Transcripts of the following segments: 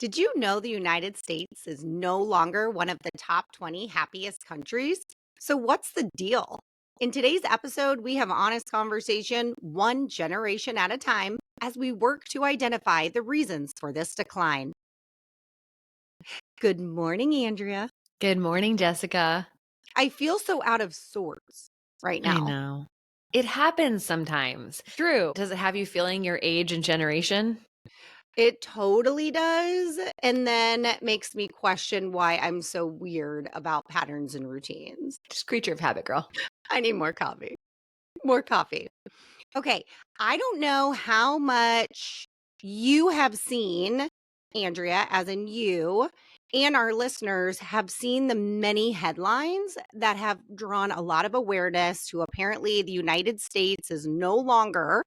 Did you know the United States is no longer one of the top 20 happiest countries? So, what's the deal? In today's episode, we have honest conversation, one generation at a time, as we work to identify the reasons for this decline. Good morning, Andrea. Good morning, Jessica. I feel so out of sorts right I now. know. It happens sometimes. True. Does it have you feeling your age and generation? It totally does. And then it makes me question why I'm so weird about patterns and routines. Just creature of habit, girl. I need more coffee. More coffee. Okay, I don't know how much you have seen, Andrea, as in you, and our listeners have seen the many headlines that have drawn a lot of awareness to apparently the United States is no longer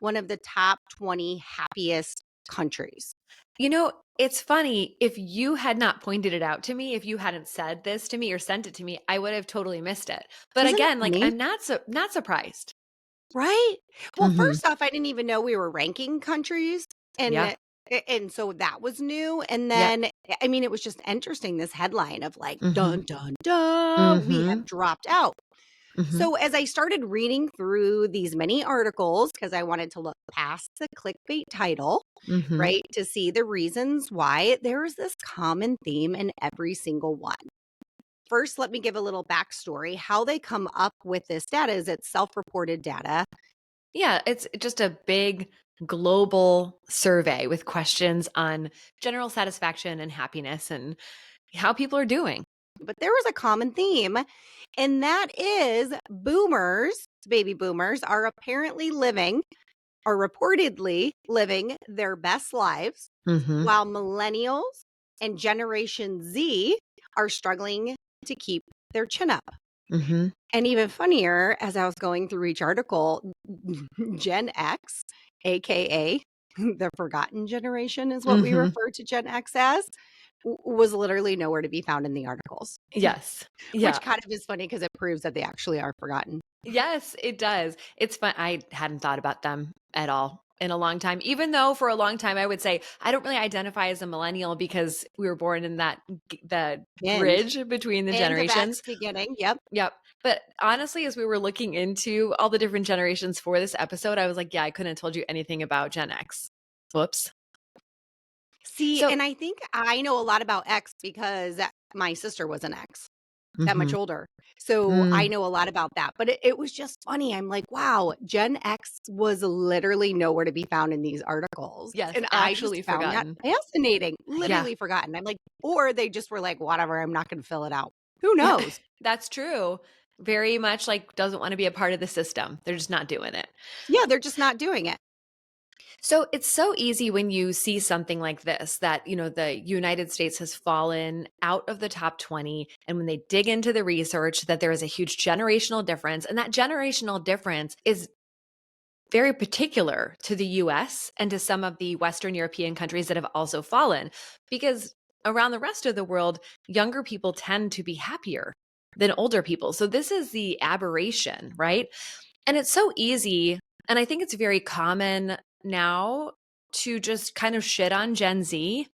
one of the top 20 happiest countries. You know, it's funny. If you had not pointed it out to me, if you hadn't said this to me or sent it to me, I would have totally missed it. But Isn't that again, like amazing? I'm not surprised. Right? Well, Hmm. first off, I didn't even know we were ranking countries, Yeah. and so that was new, and Yep. then, I mean, it was just interesting, this headline of like, Hmm. "Dun, dun, dun, we Hmm. have dropped out." Hmm. So, as I started reading through these many articles, because I wanted to look past the clickbait title, Hmm. right, to see the reasons why, there is this common theme in every single one. First, let me give a little backstory. How they come up with this data is it's self-reported data. Yeah, it's just a big global survey with questions on general satisfaction and happiness and how people are doing. But there was a common theme, and that is boomers, baby boomers, are apparently living or reportedly living their best lives, Hmm. while millennials and Generation Z are struggling to keep their chin up. Hmm. And even funnier, as I was going through each article, Gen X, AKA the forgotten generation, is what we Hmm. refer to Gen X as, was literally nowhere to be found in the articles. Yes. Which Yeah. kind of is funny because it proves that they actually are forgotten. Yes, it does. It's fun. I hadn't thought about them at all in a long time, even though for a long time I would say I don't really identify as a millennial because we were born in the End. bridge between the End of X generations. beginning. Yep. Yep. But honestly, as we were looking into all the different generations for this episode, I was like, yeah, I couldn't have told you anything about Gen X. Whoops. See, So, and I think I know a lot about X because my sister was an X, that much mhm. older. So I know a lot about that. But it was just funny. I'm like, wow, Gen X was literally nowhere to be found in these articles. Yes, And I just actually found that forgotten. fascinating. Yeah. Literally forgotten. I'm like, or they just were like, whatever, I'm not going to fill it out. Who knows? That's true. Very much like doesn't want to be a part of the system. They're just not doing it. Yeah, they're just not doing it. So it's so easy when you see something like this that, the United States has fallen out of the top 20. And when they dig into the research, that there is a huge generational difference. And that generational difference is very particular to the US and to some of the Western European countries that have also fallen. Because around the rest of the world, younger people tend to be happier than older people. So this is the aberration, right? And it's so easy. And I think it's very common now to just kind of shit on Gen Z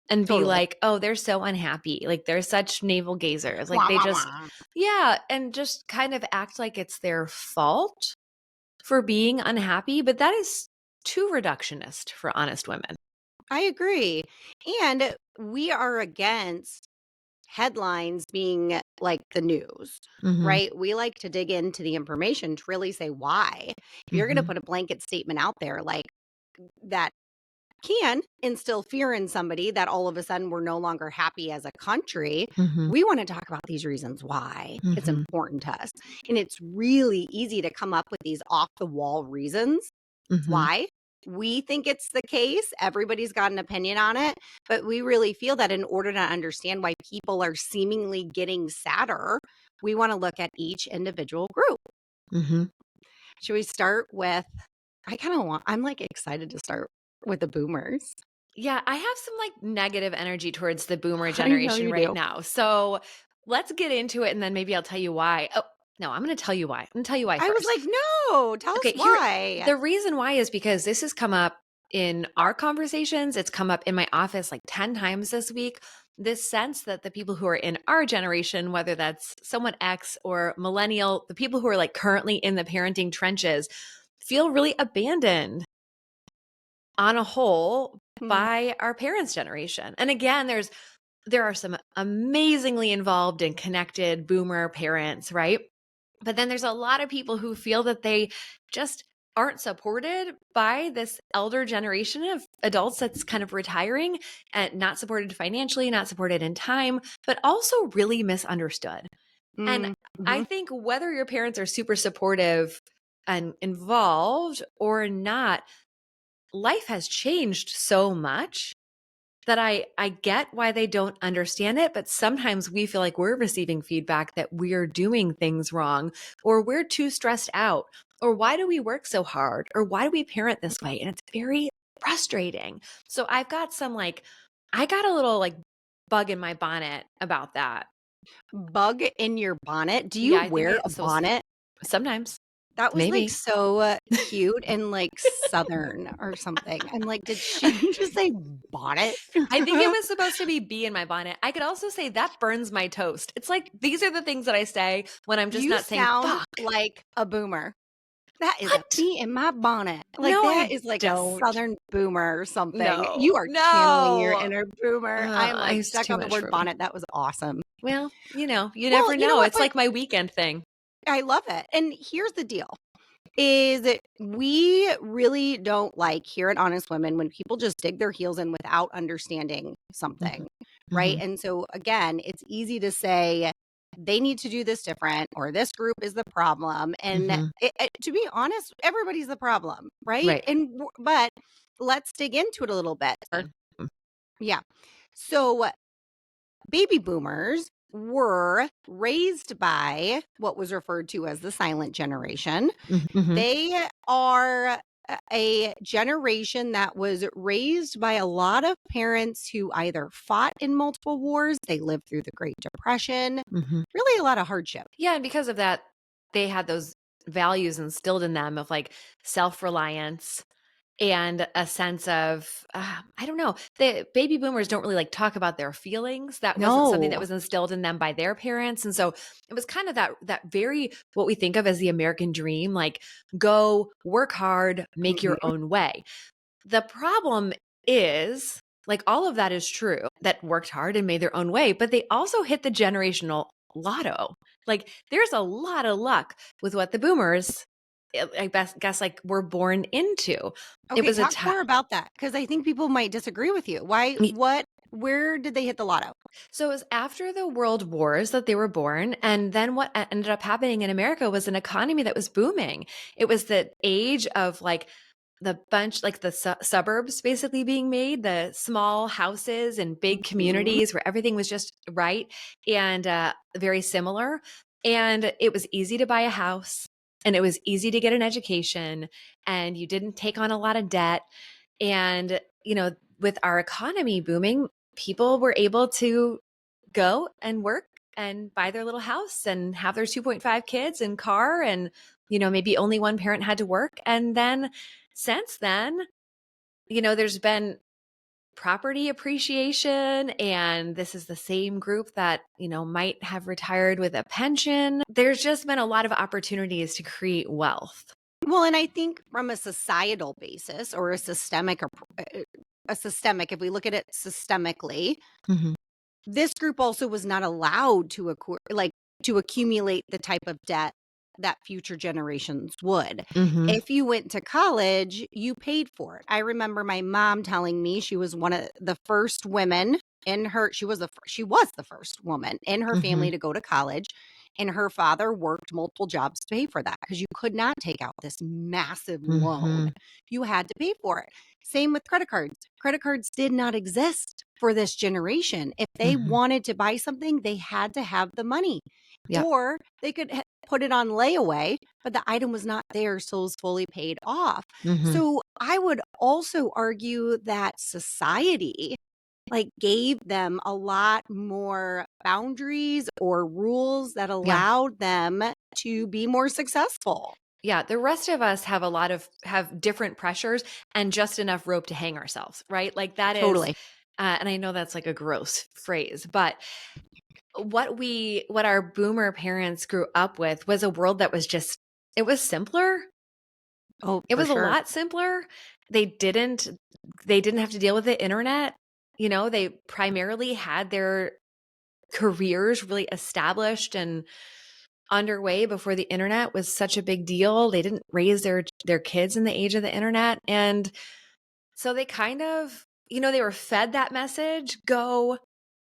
and be Totally. like, oh, they're so unhappy. Like they're such navel gazers. Like Wah, they wah, just, wah. yeah. And just kind of act like it's their fault for being unhappy. But that is too reductionist for honest women. I agree. And we are against headlines being like the news, Hmm. right? We like to dig into the information to really say why. If you're going to Hmm. put a blanket statement out there like that can instill fear in somebody that all of a sudden we're no longer happy as a country, Hmm. we want to talk about these reasons why it's Hmm. important to us. And it's really easy to come up with these off the wall reasons Hmm. why we think it's the case. Everybody's got an opinion on it, but we really feel that in order to understand why people are seemingly getting sadder, we want to look at each individual group. Hmm. Should we start with? I'm like excited to start with the boomers. Yeah, I have some like negative energy towards the boomer I know generation you right do. now. So let's get into it and then maybe I'll tell you why. Oh, no, I'm going to tell you why. I'm going to tell you why I was first. like, no, tell us Okay, here why. the reason why is because this has come up in our conversations. It's come up in my office like 10 times this week. This sense that the people who are in our generation, whether that's someone X or millennial, the people who are like currently in the parenting trenches, feel really abandoned on a whole Mm. by our parents' generation. And again, there are some amazingly involved and connected boomer parents, right? But then there's a lot of people who feel that they just aren't supported by this elder generation of adults that's kind of retiring and not supported financially, not supported in time, but also really misunderstood. And Mm. I Mhm. think whether your parents are super supportive and involved or not, life has changed so much that I get why they don't understand it, but sometimes we feel like we're receiving feedback that we're doing things wrong, or we're too stressed out, or why do we work so hard, or why do we parent this way? And it's very frustrating. So I've got some like, I got a little like bug in my bonnet about that. Bug in your bonnet? Do you Yeah, I think wear a it's supposed to, bonnet? sometimes, That was, like, maybe. so cute and, like, Southern or something. I'm like, "Did she just say bonnet?" I think it was supposed to be bee in my bonnet. I could also say that burns my toast. It's like these are the things that I say when I'm just You not saying sound fuck. like a boomer. "That is a What? bee in my bonnet." Like, No, that I is like a don't. Southern boomer or something. No, You are channeling your no. inner boomer. I am, like, It's stuck too on the much word for me. bonnet. That was awesome. Well, you Well, never you know know. what? It's But like my weekend thing. I love it. And here's the deal. Is that we really don't like here at Honest Women when people just dig their heels in without understanding Mhm. something, right? Mhm. And so again, it's easy to say they need to do this different or this group is the problem. And Mhm. to be honest, everybody's the problem, right? Right. But let's dig into it a little bit. Mm. Mm. Yeah. So baby boomers were raised by what was referred to as the silent generation. Mhm. They are a generation that was raised by a lot of parents who either fought in multiple wars, they lived through the Great Depression, Mhm. really a lot of hardship. Yeah, and because of that, they had those values instilled in them of like self-reliance and a sense of I don't know, the baby boomers don't really like talk about their feelings. That wasn't something that No. was instilled in them by their parents, and so it was kind of that very what we think of as the American dream, like go work hard, make your Mhm. own way. The problem is, like, all of that is true, that worked hard and made their own way, but they also hit the generational lotto. Like, there's a lot of luck with what the boomers, guess, like, were born into. It Okay, was a talk ti more about that because I think people might disagree with you. Where did they hit the lotto? So it was after the world wars that they were born. And then what ended up happening in America was an economy that was booming. It was the age of like the bunch, like the suburbs basically being made, the small houses and big Mhm. communities where everything was just right and very similar. And it was easy to buy a house and it was easy to get an education and you didn't take on a lot of debt. And, with our economy booming, people were able to go and work and buy their little house and have their 2.5 kids and car and maybe only one parent had to work. And then since then, there's been property appreciation, and this is the same group that might have retired with a pension. There's just been a lot of opportunities to create wealth. Well, and I think from a societal basis or a systemic, if we look at it systemically, Mhm. this group also was not allowed to accumulate the type of debt that future generations would. Mhm. If you went to college, you paid for it. I remember my mom telling me she was one of the first women in her she was the first woman in her family Mhm. to go to college, and her father worked multiple jobs to pay for that because you could not take out this massive loan. Mhm. You had to pay for it. Same with credit cards. Credit cards did not exist for this generation. If they Mhm. wanted to buy something, they had to have the money, Yep. or they could put it on layaway, but the item was not theirs till it was fully paid off. Mhm. So I would also argue that society like gave them a lot more boundaries or rules that Yeah. allowed them to be more successful. Yeah, the rest of us have different pressures and just enough rope to hang ourselves, right? Like that is Totally. and I know that's like a gross phrase, but what our boomer parents grew up with was a world that was just it was simpler. Oh, It for was a sure. lot simpler. They didn't they didn't have to deal with the internet. You know, they primarily had their careers really established and underway before the internet was such a big deal. They didn't raise their kids in the age of the internet. And so they kind of, you know, they were fed that message, go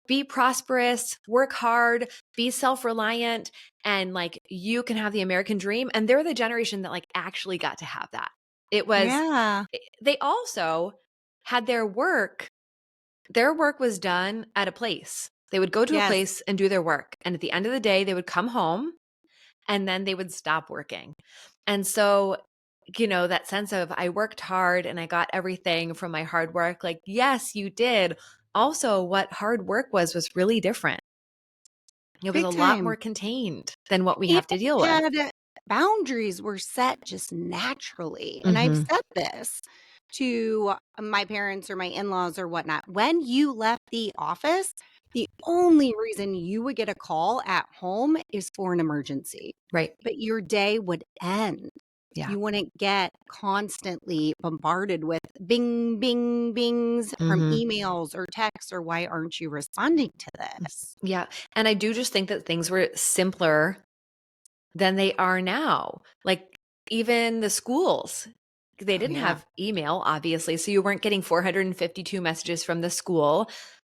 be prosperous, work hard, be self-reliant, and like you can have the American dream. And they're the generation that like actually got to have that. It was Yeah. they also had their work was done at a place. They would go to a Yes. place and do their work. And at the end of the day, they would come home and then they would stop working. And so, you know, that sense of I worked hard and I got everything from my hard work, like, yes, you did. Also, what hard work was really different. It was Big a lot more time. contained than what we And have to deal with. had boundaries were set just naturally, and I've Mhm. said this to my parents or my in-laws or whatnot. When you left the office, the only reason you would get a call at home is for an emergency, Right. but your day would end. Yeah. You wouldn't get constantly bombarded with bing, bing, bings from Mhm. emails or texts or why aren't you responding to this? Yeah. And I do just think that things were simpler than they are now. Like even the schools, they Oh, didn't yeah. have email, obviously. So you weren't getting 452 messages from the school.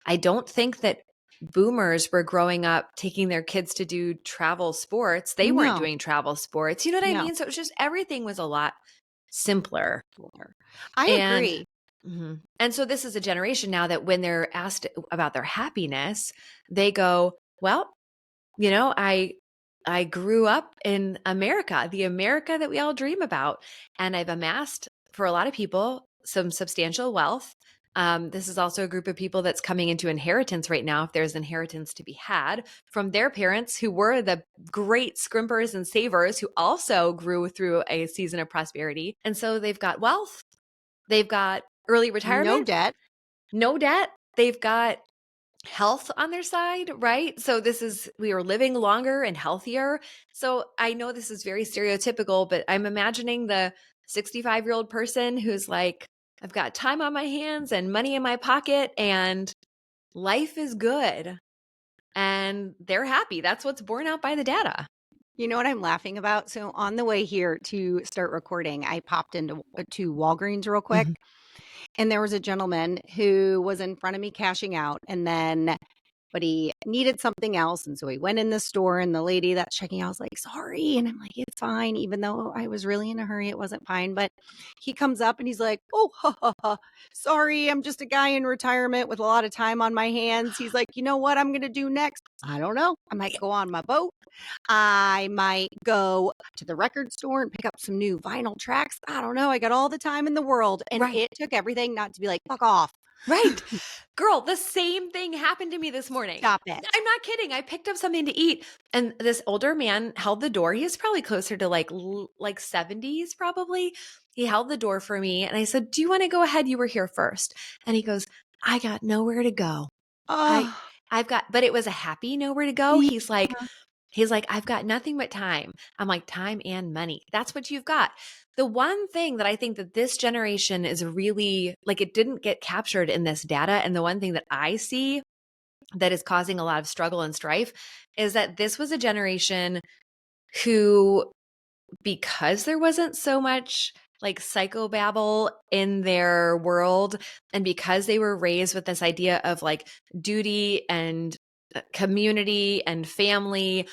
I don't think that boomers were growing up taking their kids to do travel sports. They weren't No, doing travel sports. You know what I no. mean? So it was just everything was a lot simpler. Cooler. I And agree. and so this is a generation now that when they're asked about their happiness, they go, "Well, you know, I grew up in America, the America that we all dream about, and I've amassed for a lot of people some substantial wealth. This is also a group of people that's coming into inheritance right now, if there's inheritance to be had from their parents who were the great scrimpers and savers who also grew through a season of prosperity. And so they've got wealth, they've got early No retirement, debt. no debt, they've got health on their side, right? So this is we are living longer and healthier. So I know this is very stereotypical, but I'm imagining the 65-year-old person who's like, I've got time on my hands and money in my pocket and life is good and they're happy. That's what's borne out by the data. You know what I'm laughing about? So on the way here to start recording, I popped into to Walgreens real quick, Mhm. and there was a gentleman who was in front of me cashing out, and then but he needed something else, and so he went in the store, and the lady that's checking out was like, "Sorry," and I'm like, "It's fine," even though I was really in a hurry, it wasn't fine, but he comes up and he's like, "Oh, ha, ha, ha. Sorry, I'm just a guy in retirement with a lot of time on my hands." He's like, "You know what I'm gonna do next? I don't know. I might go on my boat. I might go to the record store and pick up some new vinyl tracks. I don't know. I got all the time in the world." And Right. it took everything not to be like, "Fuck off." Right. Girl, the same thing happened to me this morning. Stop it. I'm not kidding. I picked up something to eat and this older man held the door. He was probably closer to like 70s probably. He held the door for me and I said, "Do you want to go ahead? You were here first." And he goes, "I got nowhere to go. I Oh, I've got but it was a happy nowhere to go." yeah. He's like, "I've got nothing but time." I'm like, "Time and money. That's what you've got." The one thing that I think that this generation is really like it didn't get captured in this data. And the one thing that I see that is causing a lot of struggle and strife is that this was a generation who, because there wasn't so much like psychobabble in their world, and because they were raised with this idea of like duty and community and family,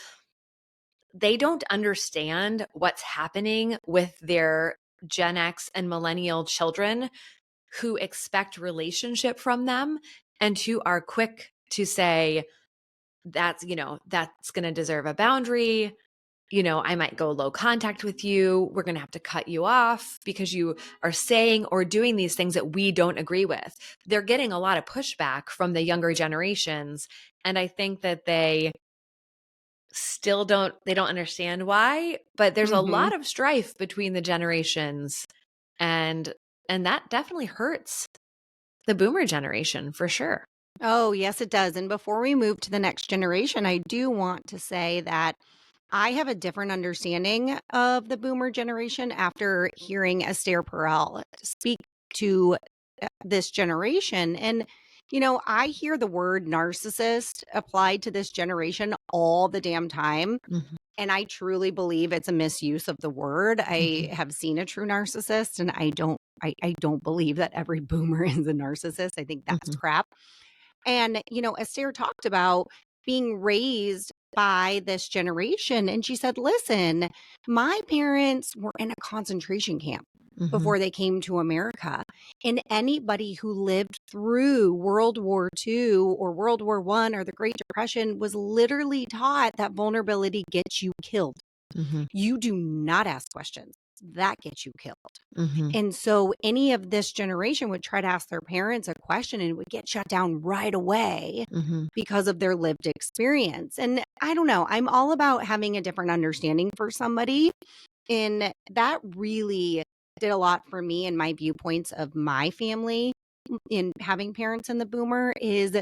they don't understand what's happening with their Gen X and millennial children who expect relationship from them and who are quick to say, that's going to deserve a boundary. I might go low contact with you. We're going to have to cut you off because you are saying or doing these things that we don't agree with. They're getting a lot of pushback from the younger generations. And I think that they still don't understand why, but there's a Mhm. lot of strife between the generations, and that definitely hurts the boomer generation for sure. Oh, yes, it does. And before we move to the next generation, I do want to say that I have a different understanding of the boomer generation after hearing Esther Perel speak to this generation. And, I hear the word narcissist applied to this generation all the damn time. Mhm, And I truly believe it's a misuse of the word. I mhm, have seen a true narcissist, and I don't believe that every boomer is a narcissist. I think that's mhm, crap. And, Esther talked about being raised by this generation. And she said, listen, my parents were in a concentration camp mhm, before they came to America. And anybody who lived through World War II or World War I or the Great Depression was literally taught that vulnerability gets you killed. mhm, You do not ask questions. That gets you killed. mhm, And so any of this generation would try to ask their parents a question and it would get shut down right away mhm, because of their lived experience. And I don't know, I'm all about having a different understanding for somebody. And that really did a lot for me and my viewpoints of my family in having parents in the boomer is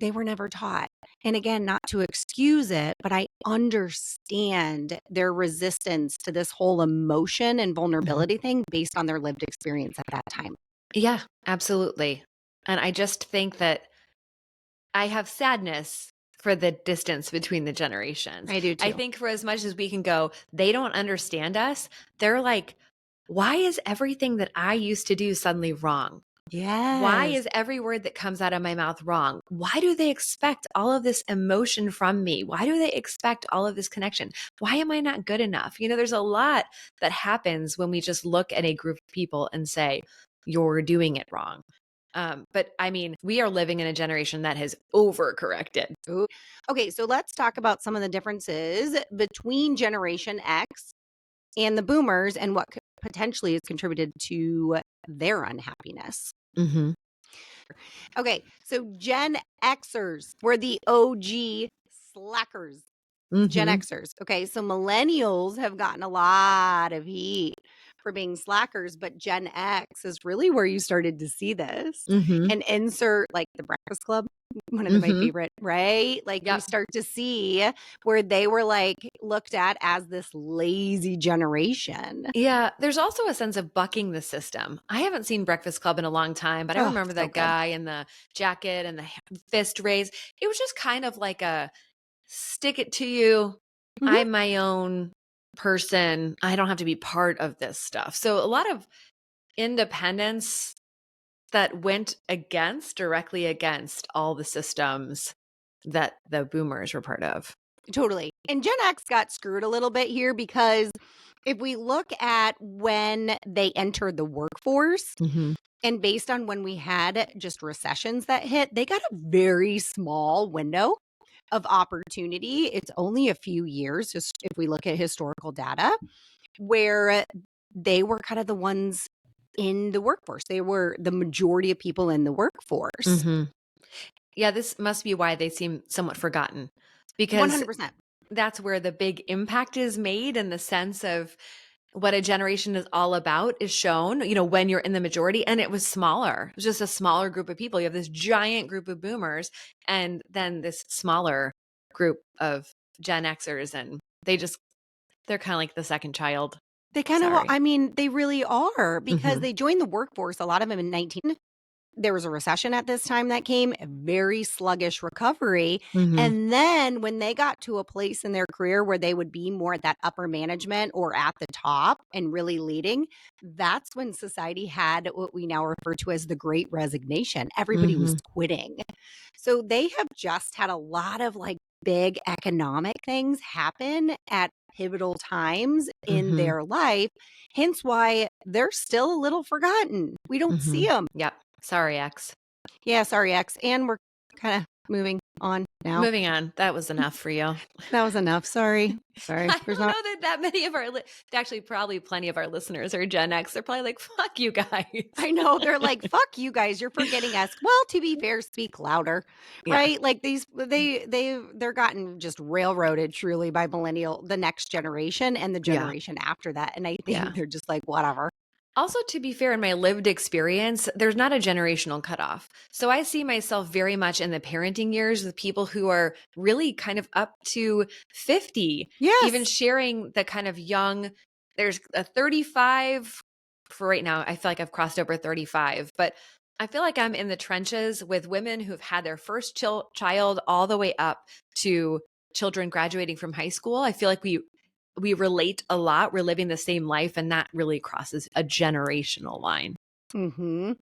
they were never taught. And again, not to excuse it, but I understand their resistance to this whole emotion and mhm. vulnerability thing based on their lived experience at that time. Yeah, absolutely. And I just think that I have sadness for the distance between the generations. I do I too. think for as much as we can go, they don't understand us. They're like, why is everything that I used to do suddenly wrong? Why Yes. is every word that comes out of my mouth wrong? Why do they expect all of this emotion from me? Why do they expect all of this connection? Why am I not good enough? There's a lot that happens when we just look at a group of people and say, you're doing it wrong. But I mean, we are living in a generation that has overcorrected. Ooh. Okay, so let's talk about some of the differences between Generation X and the boomers and what potentially has contributed to their unhappiness. Hmm. Okay, so Gen Xers were the OG slackers. Gen Hmm. Xers. Okay, so millennials have gotten a lot of heat for being slackers, but Gen X is really where you started to see this. Hmm. And insert like the Breakfast Club, one of my Hmm. favorite, right? Like we Yep. start to see where they were like looked at as this lazy generation. Yeah, there's also a sense of bucking the system. I haven't seen Breakfast Club in a long time, but I Oh, remember so that good. guy in the jacket and the fist raised. It was just kind of like a stick it to you. Mhm. I'm my own person. I don't have to be part of this stuff. So a lot of independence that went directly against all the systems that the boomers were part of. Totally. And Gen X got screwed a little bit here because if we look at when they entered the workforce, Hmm. and based on when we had just recessions that hit, they got a very small window of opportunity. It's only a few years, just if we look at historical data, where they were kind of the ones in the workforce. They were the majority of people in the workforce. Hmm. Yeah, this must be why they seem somewhat forgotten, because 100%. that's where the big impact is made, in the sense of what a generation is all about is shown, when you're in the majority. And it was smaller. It was just a smaller group of people. You have this giant group of boomers and then this smaller group of Gen Xers. And they're kind of like the second child. They kind of, Sorry. I mean, they really are because Hmm. they joined the workforce, a lot of them in 19. There was a recession at this time that came, a very sluggish recovery. Hmm. And then when they got to a place in their career where they would be more at that upper management or at the top and really leading, that's when society had what we now refer to as the great resignation. Everybody was Hmm. quitting. So they have just had a lot of like big economic things happen at pivotal times in Hmm. their life. Hence why they're still a little forgotten. We don't Hmm. see them. Yep. Sorry, X. Yeah, sorry, X. And we're kind of moving on now. Moving on. That was enough for you. That was enough. Sorry. Sorry. I There's don't not. know that many of our actually, probably plenty of our listeners are Gen X. They're probably like, "Fuck you guys." I know they're like, "Fuck you guys, you're forgetting us." Well, to be fair, speak louder, Yeah. right? Like they're gotten just railroaded truly by the next generation and the Yeah. generation after that. And I Yeah. think they're just like, whatever. Also, to be fair, in my lived experience, there's not a generational cutoff. So I see myself very much in the parenting years with people who are really kind of up to 50, even Yes. sharing the kind of young, there's a 35 for right now. I feel like I've crossed over 35, but I feel like I'm in the trenches with women who've had their first child all the way up to children graduating from high school. I feel like we relate a lot. We're living the same life, and that really crosses a generational line.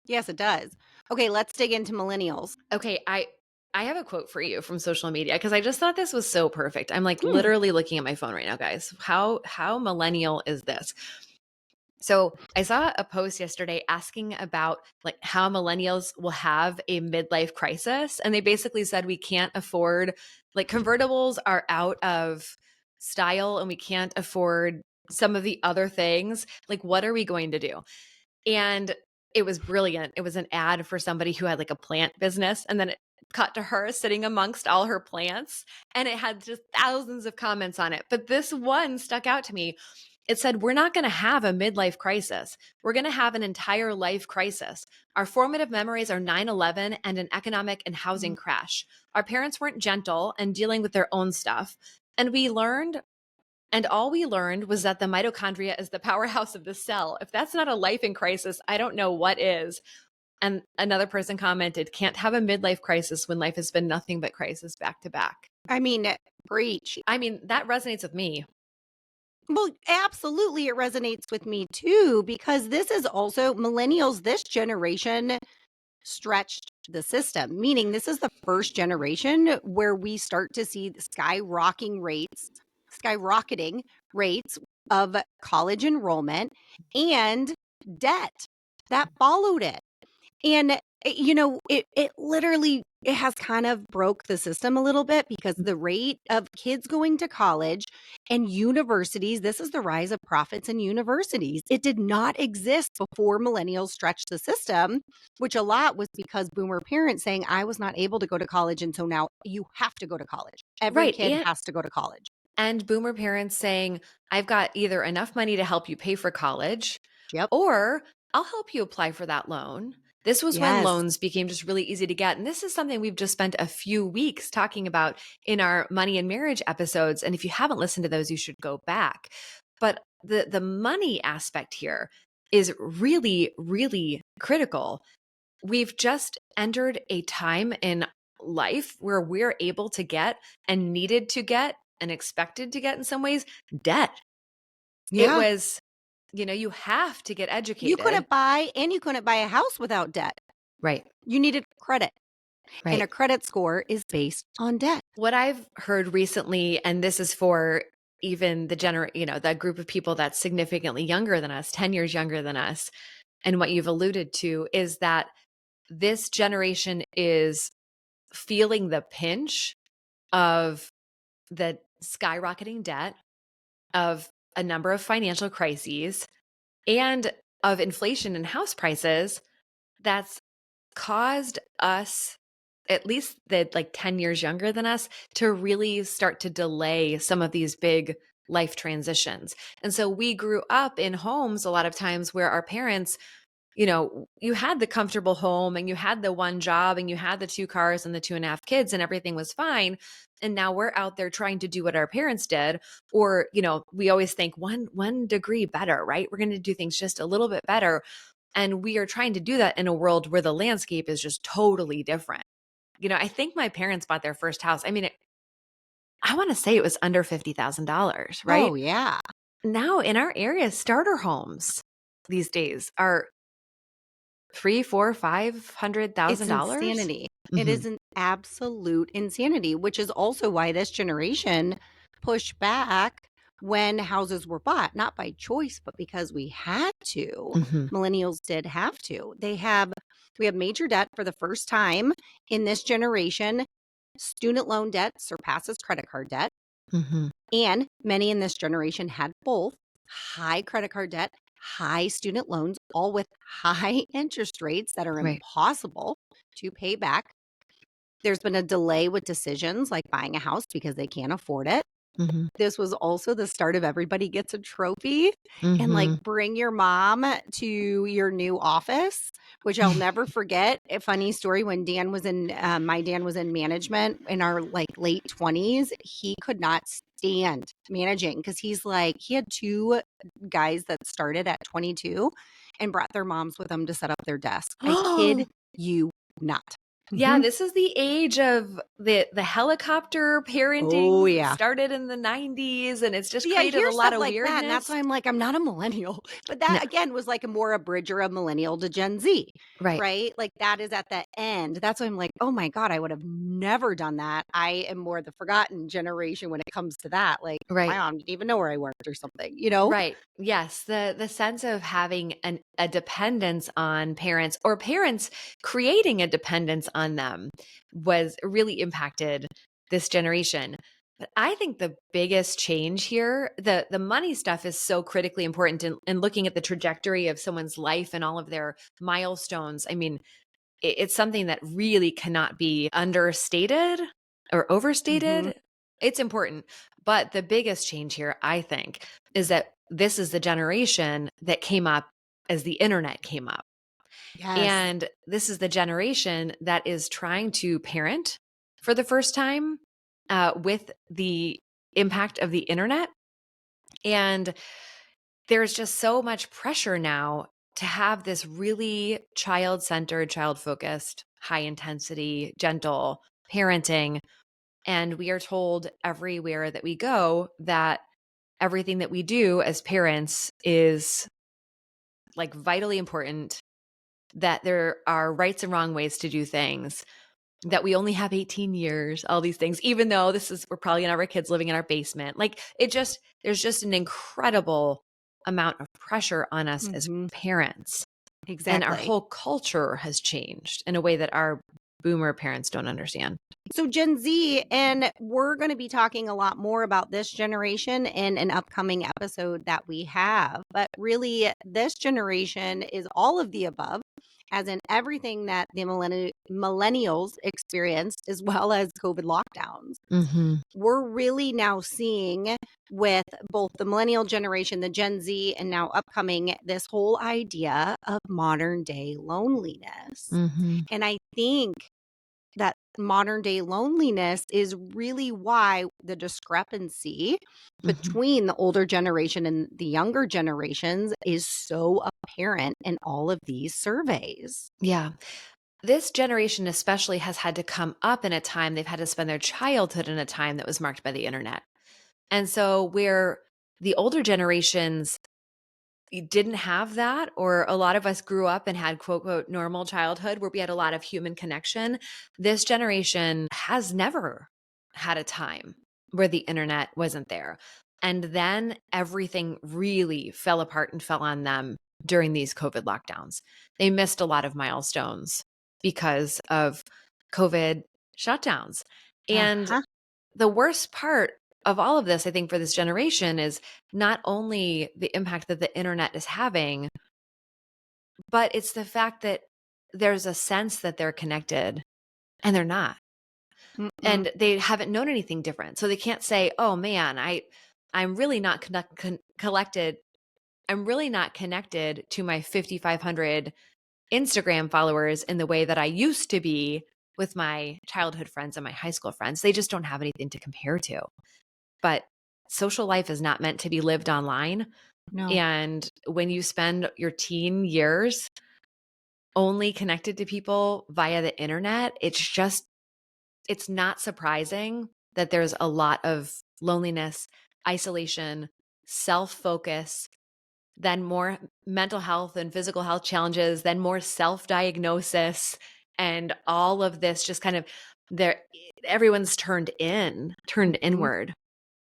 Yes, it does. Okay, let's dig into millennials. Okay, I have a quote for you from social media because I just thought this was so perfect. I'm like Hmm. literally looking at my phone right now, guys. How millennial is this? So I saw a post yesterday asking about like how millennials will have a midlife crisis. And they basically said we can't afford, like, convertibles are out of style and we can't afford some of the other things. Like, what are we going to do? And it was brilliant. It was an ad for somebody who had like a plant business. And then it cut to her sitting amongst all her plants. And it had just thousands of comments on it. But this one stuck out to me. It said, "We're not going to have a midlife crisis. We're going to have an entire life crisis. Our formative memories are 9/11 and an economic and housing crash. Our parents weren't gentle and dealing with their own stuff. And all we learned was that the mitochondria is the powerhouse of the cell. If that's not a life in crisis, I don't know what is." And another person commented, "Can't have a midlife crisis when life has been nothing but crisis back to back." I mean, preach. I mean, that resonates with me. Well, absolutely, it resonates with me too, because this is also millennials, this generation stretched the system, meaning this is the first generation where we start to see the skyrocketing rates of college enrollment and debt that followed it. And, it literally it has kind of broke the system a little bit because the rate of kids going to college and universities, this is the rise of profits in universities. It did not exist before millennials stretched the system, which a lot was because boomer parents saying, "I was not able to go to college, and so now you have to go to college. Every Right. kid has to go to college." And boomer parents saying, "I've got either enough money to help you pay for college, Yep. or I'll help you apply for that loan." This was when Yes. loans became just really easy to get. And this is something we've just spent a few weeks talking about in our money and marriage episodes. And if you haven't listened to those, you should go back. But the money aspect here is really, really critical. We've just entered a time in life where we're able to get and needed to get and expected to get in some ways debt. It Yeah. was, you have to get You educated. couldn't buy a house without debt. Right. You needed credit, and a Right. credit score is based on debt. What I've heard recently, and this is for even that group of people that's significantly younger than us, 10 years younger than us, and what you've alluded to is that this generation is feeling the pinch of the skyrocketing debt, of a number of financial crises, and of inflation in house prices that's caused us, at least the like 10 years younger than us, to really start to delay some of these big life transitions. And so we grew up in homes a lot of times where our parents, you had the comfortable home and you had the one job and you had the two cars and the 2.5 kids and everything was fine. And now we're out there trying to do what our parents did. Or, we always think one degree better, right? We're going to do things just a little bit better. And we are trying to do that in a world where the landscape is just totally different. I think my parents bought their first house. I mean, I want to say it was under $50,000, Oh, right? yeah. Now in our area, starter homes these days are 3, 4, It's $500,000. insanity. It Mhm. is an absolute insanity, which is also why this generation pushed back when houses were bought, not by choice, but because we had to. Mhm. Millennials did have to. We have major debt for the first time in this generation. student loan debt surpasses credit card debt. Mhm. And many in this generation had both high credit card debt, high student loans, all with high interest rates that are Right. impossible to pay back. There's been a delay with decisions like buying a house because they can't afford it. Mhm. This was also the start of everybody gets a trophy and like Mhm. bring your mom to your new office, which I'll never forget. A funny story when Dan was in, my Dan was in management in our like late 20s. He could not stand managing because he's like, he had two guys that started at 22 and brought their moms with them to set up their desk. I kid you not. Yeah, Mhm. this is the age of the helicopter Oh, parenting yeah. started in the 90s, and it's just See, I created hear a lot stuff of like that, and that's weirdness. why I'm like, I'm not a millennial. But No, that again was like a more a bridge or a millennial to Gen Z, right. right? Like that is at the end. That's why I'm like, oh my God, I would have never done that. I am more the forgotten generation when it comes to that. Like my Right. mom didn't even know where I worked or something, you know? Right. Yes, the sense of having a dependence on parents or parents creating a dependence on them was really impacted this generation. But I think the biggest change here, the money stuff is so critically important in looking at the trajectory of someone's life and all of their milestones. I mean, it's something that really cannot be understated or Hmm. overstated. It's important. But the biggest change here, I think, is that this is the generation that came up as the internet came up. Yes. And this is the generation that is trying to parent for the first time with the impact of the internet. And there's just so much pressure now to have this really child centered, child focused, high intensity, gentle parenting. And we are told everywhere that we go that everything that we do as parents is like vitally important, that there are rights and wrong ways to do things, that we only have 18 years, all these things, even though we're probably gonna have our kids living in our basement. Like there's just an incredible amount of pressure on us as Hmm. parents. And our Exactly. whole culture has changed in a way that our boomer parents don't understand. So Gen Z, and we're going to be talking a lot more about this generation in an upcoming episode that we have. But really, this generation is all of the above, as in everything that the millennials experienced, as well as COVID lockdowns. Mhm. We're really now seeing with both the millennial generation, the Gen Z, and now upcoming this whole idea of modern day loneliness. Mhm. And I think that modern day loneliness is really why the discrepancy Mhm. between the older generation and the younger generations is so apparent in all of these surveys. Yeah. This generation especially has had to come up in a time they've had to spend their childhood in a time that was marked by the internet. And so where the older generations didn't have that, or a lot of us grew up and had quote, quote, normal childhood where we had a lot of human connection. This generation has never had a time where the internet wasn't there. And then everything really fell apart and fell on them during these COVID lockdowns. They missed a lot of milestones because of COVID shutdowns. And Uh-huh. the worst part of all of this, I think, for this generation is not only the impact that the internet is having, but it's the fact that there's a sense that they're connected and they're not. Mm-mm. And they haven't known anything different. So they can't say, "Oh man, I'm really not collected. I'm really not connected to my 5,500 Instagram followers in the way that I used to be with my childhood friends and my high school friends." They just don't have anything to compare to. But social life is not meant to be lived online. No. And when you spend your teen years only connected to people via the internet, it's not surprising that there's a lot of loneliness, isolation, self focus, then more mental health and physical health challenges, then more self diagnosis, and all of this just kind of there. Everyone's turned Mhm. inward.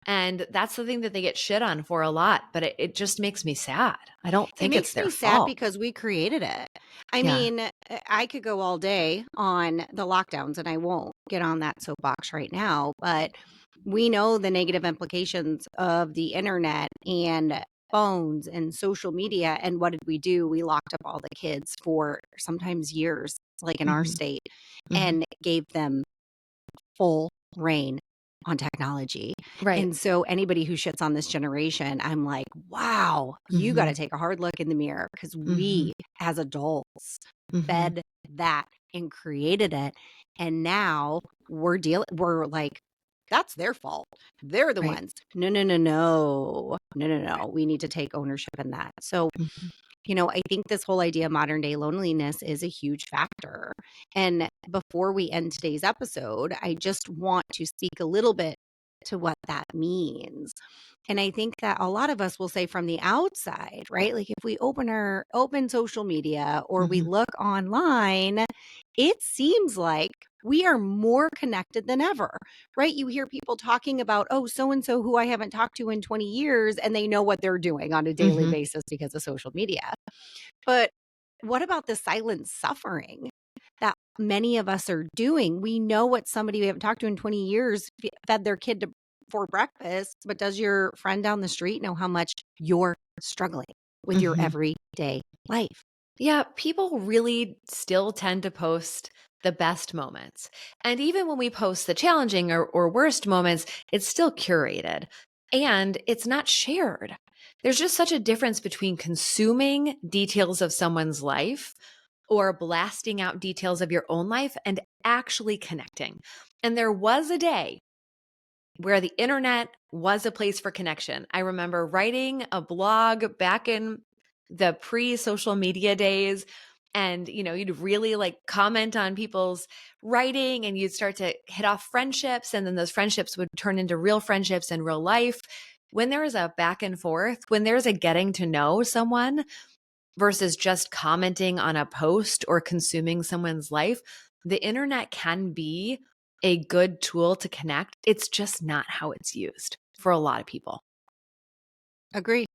And that's the thing that they get shit on for a lot, but it just makes me sad. I don't It think it's makes their me sad fault. because we created it. I Yeah. mean, I could go all day on the lockdowns and I won't. get on that soapbox right now, but we know the negative implications of the internet and phones and social media. And what did we do? We locked up all the kids for sometimes years, like in our Mhm. state, Mhm. and gave them full reign on technology. Right. And so anybody who shits on this generation, I'm like, wow, you got to Mhm. take a hard look in the mirror because Mhm. we as adults Mhm. fed that and created it. And now we're like, that's their fault. They're the Right. ones. No, no, no, no. No, no, no. We need to take ownership in that. So Mhm. I think this whole idea of modern day loneliness is a huge factor. And before we end today's episode, I just want to speak a little bit to what that means. And I think that a lot of us will say from the outside, right? Like if we open social media or we Mhm. look online, it seems like we are more connected than ever, right? You hear people talking about, oh, so and so who I haven't talked to in 20 years, and they know what they're doing on a daily Mhm. basis because of social media. But what about the silent suffering that many of us are doing? We know what somebody we haven't talked to in 20 years fed their kid for breakfast, but does your friend down the street know how much you're struggling with your Mhm. everyday life? Yeah, people really still tend to post the best moments. And even when we post the challenging or worst moments, it's still curated and it's not shared. There's just such a difference between consuming details of someone's life or blasting out details of your own life and actually connecting. And there was a day where the internet was a place for connection. I remember writing a blog back in the pre-social media days, and you'd really like comment on people's writing, and you'd start to hit off friendships, and then those friendships would turn into real friendships in real life. When there is a back and forth, when there's a getting to know someone versus just commenting on a post or consuming someone's life, the internet can be a good tool to connect. It's just not how it's used for a lot of people. Agree.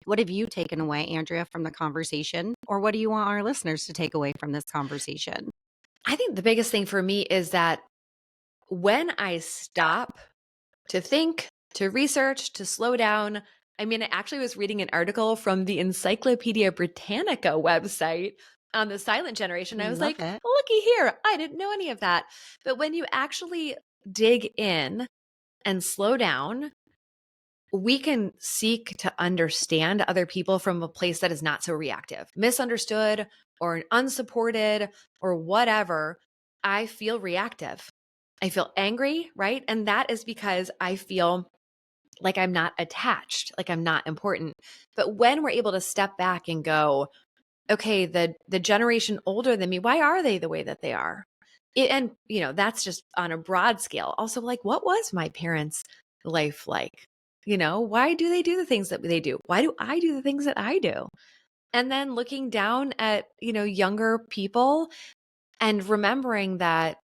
What have you taken away, Andrea, from the conversation? Or what do you want our listeners to take away from this conversation? I think the biggest thing for me is that when I stop to think, to research, to slow down, I mean, I actually was reading an article from the Encyclopedia Britannica website on the silent generation. I was Love like, it. looky here, I didn't know any of that. But when you actually dig in and slow down, we can seek to understand other people from a place that is not so reactive, misunderstood or unsupported or whatever. I feel reactive. I feel angry, right? And that is because I feel like I'm not attached, like I'm not important. But when we're able to step back and go, okay, the generation older than me, why are they the way that they are? And that's just on a broad scale. Also, like, what was my parents' life like? Why do they do the things that they do? Why do I do the things that I do? And then looking down at, younger people and remembering that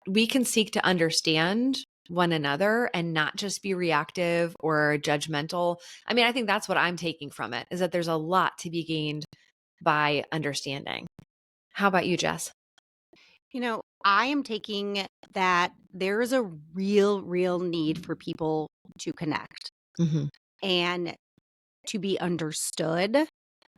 we can seek to understand one another and not just be reactive or judgmental. I mean, I think that's what I'm taking from it, is that there's a lot to be gained by understanding. How about you, Jess? I am taking that there is a real, real need for people to connect Mhm. and to be understood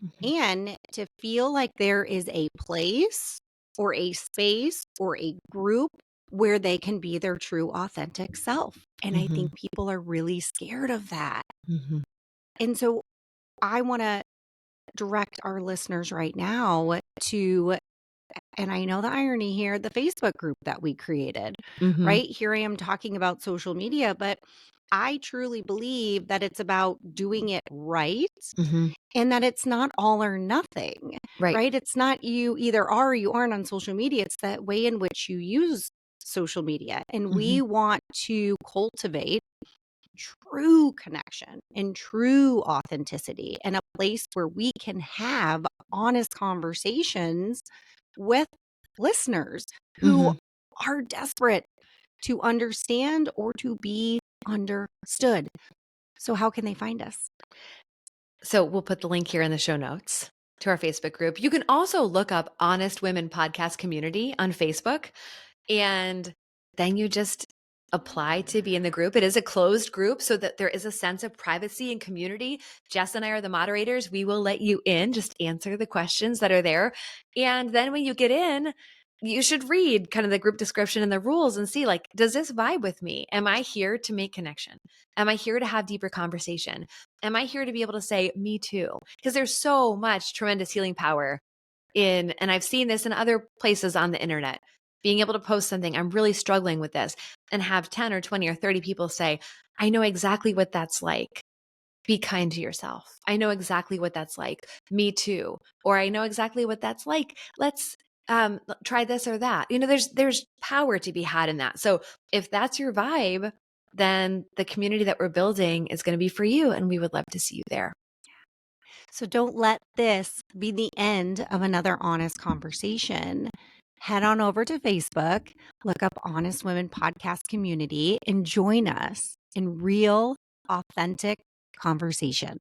Mhm. and to feel like there is a place or a space or a group where they can be their true authentic self. And I Mhm. think people are really scared of that. Mhm. And so I want to direct our listeners right now to, and I know the irony here, the Facebook group that we created, Mhm. right? Here I am talking about social media, but I truly believe that it's about doing it right Mhm. and that it's not all or nothing, Right. right? It's not you either are or you aren't on social media. It's that way in which you use social media. And Mhm. we want to cultivate true connection and true authenticity and a place where we can have honest conversations with listeners who Mhm. are desperate to understand or to be understood. So, how can they find us? So we'll put the link here in the show notes to our Facebook group. You can also look up Honest Women Podcast Community on Facebook. And then you just apply to be in the group. It is a closed group so that there is a sense of privacy and community. Jess and I are the moderators. We will let you in, just answer the questions that are there. And then when you get in, you should read kind of the group description and the rules and see, like, does this vibe with me? Am I here to make connection? Am I here to have deeper conversation? Am I here to be able to say, me too? Because there's so much tremendous healing power in, and I've seen this in other places on the internet, being able to post something, I'm really struggling with this, and have 10 or 20 or 30 people say, I know exactly what that's like. Be kind to yourself. I know exactly what that's like. Me too. Or I know exactly what that's like. Let's try this or that. There's power to be had in that. So if that's your vibe, then the community that we're building is going to be for you, and we would love to see you there. So don't let this be the end of another honest conversation. Head on over to Facebook, look up Honest Women Podcast Community, and join us in real, authentic conversation.